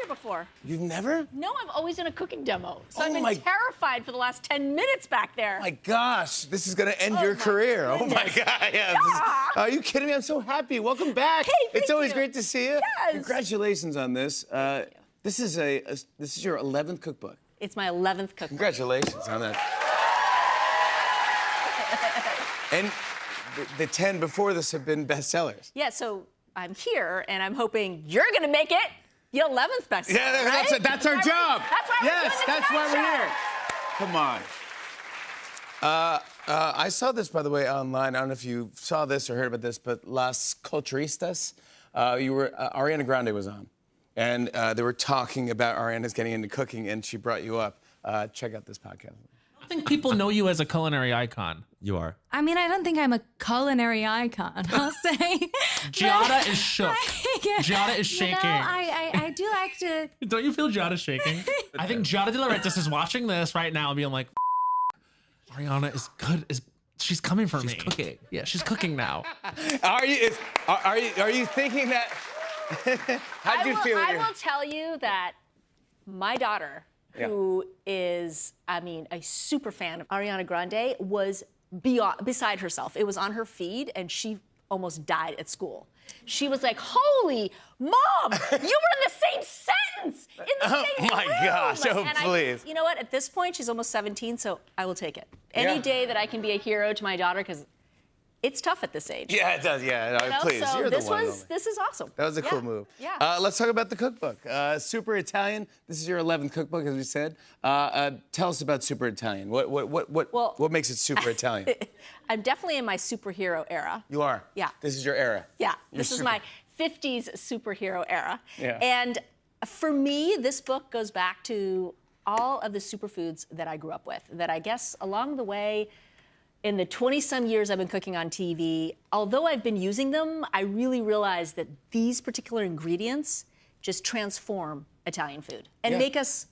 before. You've never? No, I've always done a cooking demo. So I've Oh been terrified for the last 10 minutes back there. My gosh, this is going to end your career. Goodness. Oh, my God. Yeah. Are you kidding me? I'm so happy. Welcome back. Hey, it's always you. great to see you. Yes. Congratulations on this. This is your 11th cookbook. It's my 11th cookbook. Congratulations on that. And the 10 before this have been bestsellers. Yeah, so I'm here, and I'm hoping you're going to make it the 11th bestseller. Yeah, right? that's our job. That's why yes, that's why we're show. here. Come on. I saw this, by the way, online. I don't know if you saw this or heard about this, but Las Culturistas, Ariana Grande was on. And they were talking about Ariana's getting into cooking, and she brought you up. Check out this podcast. I think people know you as a culinary icon. You are. I mean, I don't think I'm a culinary icon, I'll say. Giada is shook. Giada is shaking. You know, I do like to... Don't you feel Giada shaking? I think Giada De Laurentiis is watching this right now and being like, Ariana is good. She's coming for me. She's cooking. Yeah, she's cooking now. Are you thinking that? How'd you feel? I will tell you that my daughter, who is, I mean, a super fan of Ariana Grande, was beside herself. It was on her feed, and she almost died at school. She was like, "Holy mom, you were in the same sentence in the same room." Oh my gosh! Oh, and please. You know what? At this point, she's almost 17, so I will take it. Any day that I can be a hero to my daughter, because it's tough at this age. Yeah, it does. Yeah, no, You know? please. So You're this the one. this is awesome. That was a cool move. Yeah. Let's talk about the cookbook. Super Italian. This is your 11th cookbook, as we said. Tell us about Super Italian. What makes it super Italian? I'm definitely in my superhero era. You are. Yeah. This is your era. Yeah. This is my 50s superhero era. Yeah. And for me, this book goes back to all of the superfoods that I grew up with, that I guess along the way, in the 20-some years I've been cooking on TV, although I've been using them, I really realized that these particular ingredients just transform Italian food and make us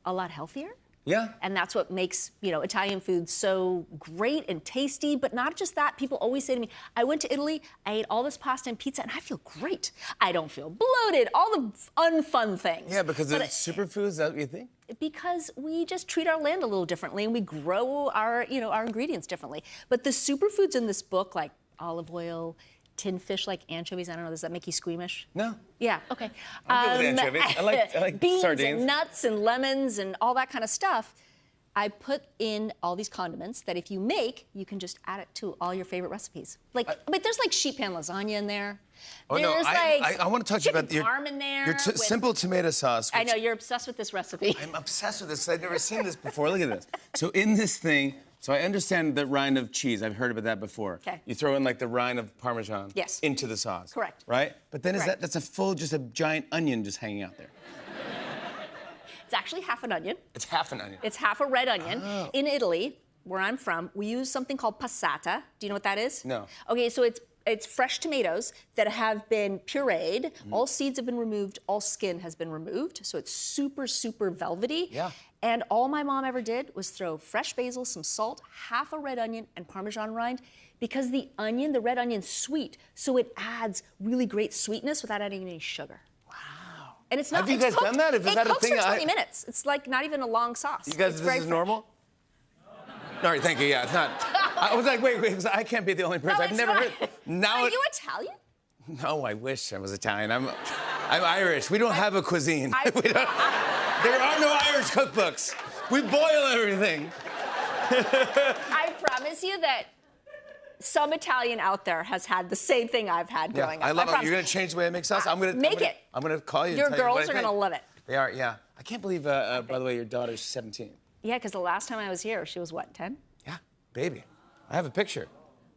a lot healthier. Yeah. And that's what makes, Italian food so great and tasty. But not just that. People always say to me, I went to Italy, I ate all this pasta and pizza, and I feel great. I don't feel bloated, all the unfun things. Yeah, because it's superfoods, is that what you think? Because we just treat our land a little differently, and we grow our ingredients differently. But the superfoods in this book, like olive oil, tin fish like anchovies, I don't know, does that make you squeamish? No. Yeah, okay. I'm good with anchovies. I like beans sardines. and nuts and lemons and all that kind of stuff. I put in all these condiments that if you make, you can just add it to all your favorite recipes. There's like sheet pan lasagna in there. Oh, no, There's I want to talk to you about chicken parm in there your with- simple tomato sauce. I know, you're obsessed with this recipe. I'm obsessed with this. I've never seen this before. Look at this. So in this thing, so I understand the rind of cheese. I've heard about that before. Okay. You throw in like the rind of Parmesan Yes. into the sauce. Correct. Right? But then Correct. that's just a giant onion just hanging out there. It's actually half an onion. It's half an onion. It's half a red onion. Oh. In Italy, where I'm from, we use something called passata. Do you know what that is? No. Okay, so it's fresh tomatoes that have been pureed. All seeds have been removed. All skin has been removed. So it's super, super velvety. Yeah. And all my mom ever did was throw fresh basil, some salt, half a red onion, and Parmesan rind, because the red onion's sweet, so it adds really great sweetness without adding any sugar. Wow. And it's not. Have you it's guys cooked, done that? Is it that a cooks thing? for 20 minutes. It's like not even a long sauce. You guys, It's this very is fresh. normal? All right, thank you. Yeah, it's not. I was like, wait, I can't be the only person. No, I've it's never not. heard. Now Are you Italian? No, I wish I was Italian. I'm Irish. We don't have a cuisine. There are no Irish cookbooks. We boil everything. I promise you that some Italian out there has had the same thing I've had growing up. I love it. promise. You're gonna change the way I make sauce. I'm gonna Make it. I'm gonna call you. Your and tell you what girls I are gonna think. love it. They are. Yeah. I can't believe. By the way, your daughter's 17. Yeah, because the last time I was here, she was what, 10? Yeah, baby. I have a picture.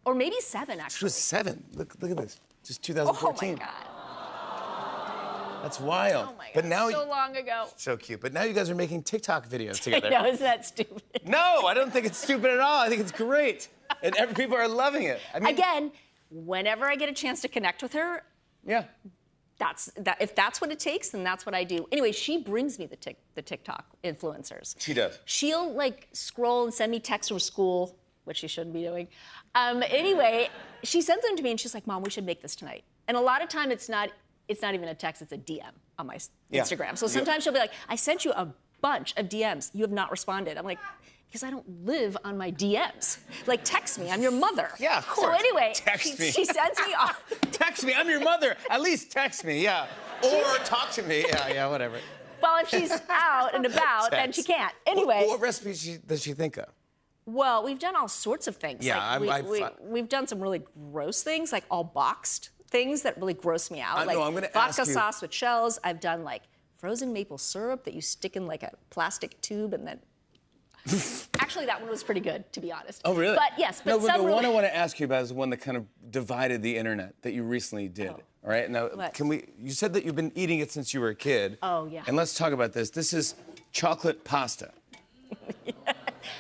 Or maybe 7, She actually. was 7. Look at this. Just Oh my 2014. God. That's wild. Oh my God. But now so long ago. so cute. But now you guys are making TikTok videos I together. know, isn't that stupid? No, I don't think it's stupid at all. I think it's great. And people are loving it. I mean, Again, whenever I get a chance to connect with her, yeah. if that's what it takes, then that's what I do. Anyway, she brings me the TikTok influencers. She does. She'll like scroll and send me texts from school, which she shouldn't be doing. Anyway, she sends them to me and she's like, "Mom, we should make this tonight." And a lot of time it's not even a text, it's a DM. on my Yeah. Instagram. So sometimes she'll be like, I sent you a bunch of DMs. You have not responded. I'm like, because I don't live on my DMs. Like, text me. I'm your mother. Yeah, of course. So anyway, Text me. she sends me off. Text me. I'm your mother. At least text me. Yeah. Or talk to me. Yeah. Whatever. Well, if she's out and about, then she can't. Anyway. What recipes does she think of? Well, we've done all sorts of things. Yeah, we've done some really gross things, like all boxed things that really gross me out. Like I'm gonna vodka ask you- sauce with shells. I've done like frozen maple syrup that you stick in like a plastic tube and then. Actually, that one was pretty good, to be honest. Oh, really? But yes, but no, some the really... one I want to ask you about is one that kind of divided the internet that you recently did. All right. Now, What? you said that you've been eating it since you were a kid. Oh, yeah. And let's talk about this. This is chocolate pasta.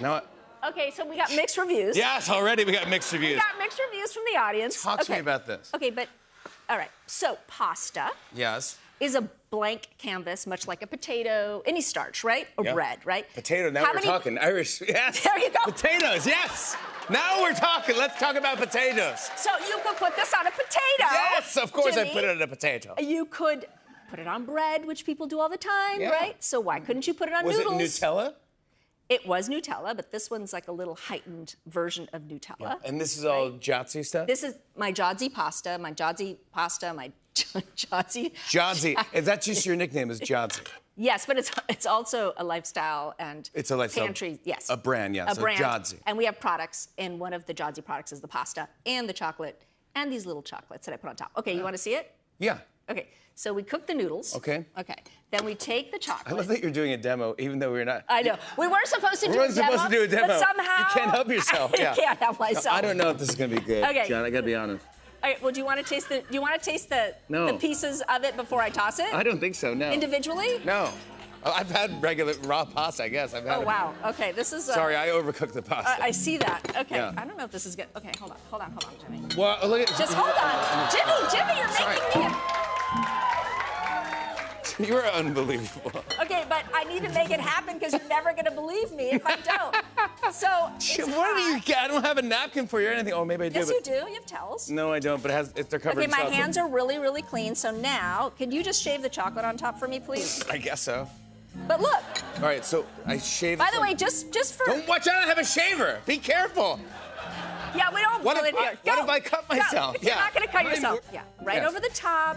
Now, Okay, so we got mixed reviews. yes, already we got mixed We reviews. got mixed reviews from the audience. Talk to me Okay. about this. Okay, but all right. So pasta Yes. is a blank canvas, much like a potato, any starch, right? Or Yeah. bread, right? Potato. Now How we're many- talking Irish. Yes. There you go. Potatoes. Yes. Now we're talking. Let's talk about potatoes. So you could put this on a potato. Yes, of course Jimmy. I put it on a potato. You could put it on bread, which people do all the time, Yeah. right? So why couldn't you put it on Was noodles? it Nutella? It was Nutella, but this one's like a little heightened version of Nutella. And this is all Jotzi stuff? This is my Jodzi pasta, my Jodzi. Jodzi. Is that just your nickname is Jodzi? Yes, but it's also a lifestyle and It's a lifestyle. pantry. Yes, A brand, yes. a So brand. Jodzi. And we have products, and one of the Jodzi products is the pasta and the chocolate and these little chocolates that I put on top. Okay, you want to see it? Yeah. Okay, so we cook the noodles. Okay. Okay, then we take the I chocolate. love that you're doing a demo, even though we're not. I know. We weren't supposed to do a weren't demo. supposed to do a demo. But somehow. You can't help yourself. I Yeah. can't help myself. I don't know if this is gonna be good. Okay. John, I gotta be honest. All right, well, do you want to taste the No. the pieces of it before I toss it? I don't think so, no. Individually? No. I've had regular raw pasta, I guess. I've had Oh, it. wow. Okay, this is. Sorry, I overcooked the pasta. I see that. Okay. Yeah. I don't know if this is good. Okay, hold on, Jimmy. Well, look at Just hold on. Jimmy, you're Sorry. making me. You're unbelievable. Okay, but I need to make it happen because you're never going to believe me if I don't. So, it's What do you hot. get? I don't have a napkin for you or anything. Oh, maybe I do. Yes, but you do. You have towels. No, I don't. But they're covered Okay, in my chocolate. hands are really, really clean. So now, can you just shave the chocolate on top for me, please? I guess so. But look, All right, so I shaved. by the way, just for. Don't watch out! I have a shaver. Be careful. Yeah, we don't What really if do I- it. what Go. if I cut Go. myself? You're Yeah. not going to cut Mine yourself. were- Yeah, right Yes. over the top.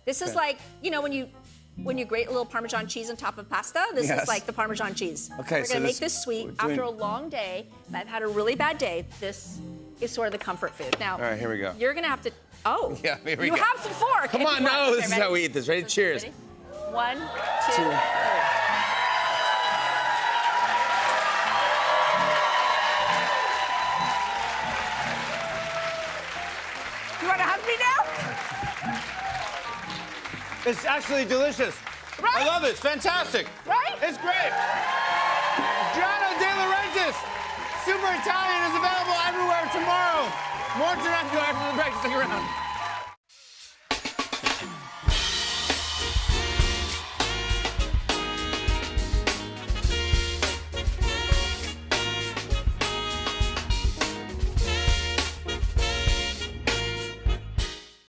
This is Okay. like, you know, when you grate a little Parmesan cheese on top of pasta, this Yes. is like the Parmesan cheese. Okay, We're so going to make this- this sweet. we're doing- After a long day, if I've had a really bad day, this is sort of the comfort food. Now, All right, here we go. You're going to have to, Yeah, here we you go. have the fork. Come if on, you want. no, Okay, this is ready? how we eat this. Ready? Cheers. Ready? 1, 2, Two. 3. You want to hug me now? It's actually delicious. Right? I love it. It's fantastic. Right? It's great. Gianno De Laurentiis, Super Italian, is available everywhere tomorrow. More tonight after the break. Stick around.